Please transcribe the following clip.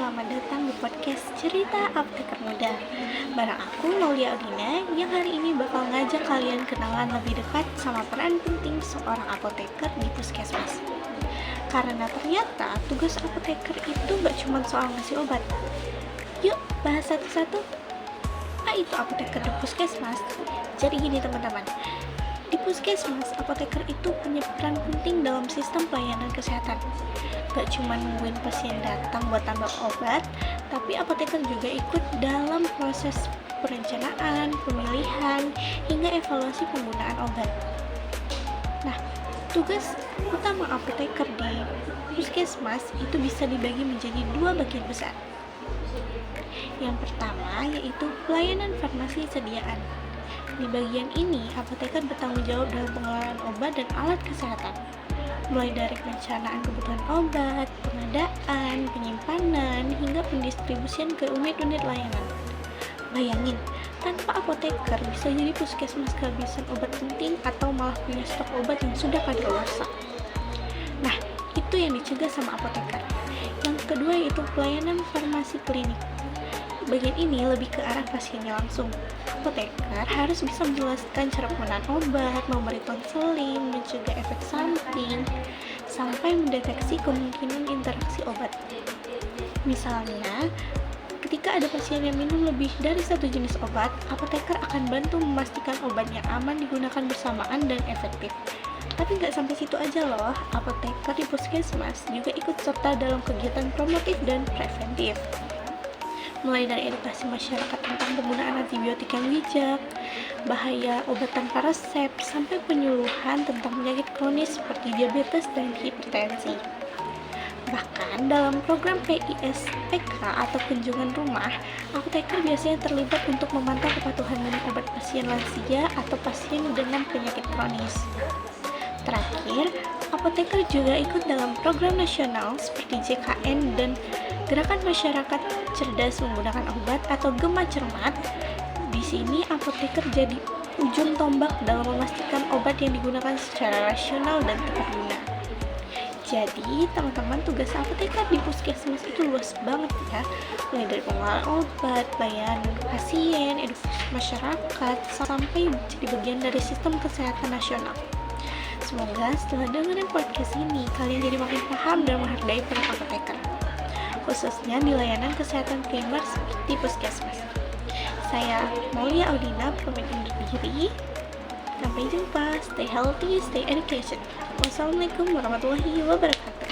selamat datang di podcast Cerita Apoteker Muda. Bareng aku, Maulia Audina, yang hari ini bakal ngajak kalian kenalan lebih dekat sama peran penting seorang apoteker di puskesmas. Karena ternyata tugas apoteker itu gak cuma soal ngasih obat. Yuk, bahas satu-satu. Apa itu apoteker di puskesmas? Jadi gini teman-teman, di puskesmas, apoteker itu punya peran penting dalam sistem pelayanan kesehatan. Gak cuma nungguin pasien datang buat tambah obat, tapi apoteker juga ikut dalam proses perencanaan, pemilihan, hingga evaluasi penggunaan obat. Nah, tugas utama apoteker di puskesmas itu bisa dibagi menjadi dua bagian besar. Yang pertama yaitu pelayanan farmasi sediaan. Di bagian ini, apoteker bertanggung jawab dalam pengelolaan obat dan alat kesehatan, mulai dari perencanaan kebutuhan obat, pengadaan, penyimpanan, hingga pendistribusian ke unit-unit layanan. Bayangin, tanpa apoteker bisa jadi puskesmas kehabisan obat penting atau malah punya stok obat yang sudah kadaluarsa. Nah, itu yang dicegah sama apoteker. Yang kedua yaitu pelayanan farmasi klinik. Bagian ini lebih ke arah pasiennya langsung. Apoteker harus bisa menjelaskan cara penggunaan obat, memberi konseling, mencegah efek samping, sampai mendeteksi kemungkinan interaksi obat. Misalnya, ketika ada pasien yang minum lebih dari satu jenis obat, apoteker akan bantu memastikan obatnya aman digunakan bersamaan dan efektif. Tapi nggak sampai situ aja loh, apoteker di puskesmas juga ikut serta dalam kegiatan promotif dan preventif. Mulai dari edukasi masyarakat tentang penggunaan antibiotik yang bijak, bahaya obat tanpa resep, sampai penyuluhan tentang penyakit kronis seperti diabetes dan hipertensi. Bahkan dalam program PISPK atau kunjungan rumah, apoteker biasanya terlibat untuk memantau kepatuhan minum obat pasien lansia atau pasien dengan penyakit kronis. Terakhir, apoteker juga ikut dalam program nasional seperti JKN dan Gerakan Masyarakat Cerdas Menggunakan Obat atau Gema Cermat. Di sini apoteker jadi ujung tombak dalam memastikan obat yang digunakan secara rasional dan tepat guna. Jadi, teman-teman, tugas apoteker di puskesmas itu luas banget ya. Mulai dari pengelolaan obat, pelayanan pasien, edukasi masyarakat, sampai jadi bagian dari sistem kesehatan nasional. Semoga setelah dengerin podcast ini, kalian jadi makin paham dan menghargai peran apoteker, khususnya di layanan kesehatan primer seperti puskesmas. Saya Maulia Audina pamit undur diri. Sampai jumpa, stay healthy, stay education. Wassalamualaikum warahmatullahi wabarakatuh.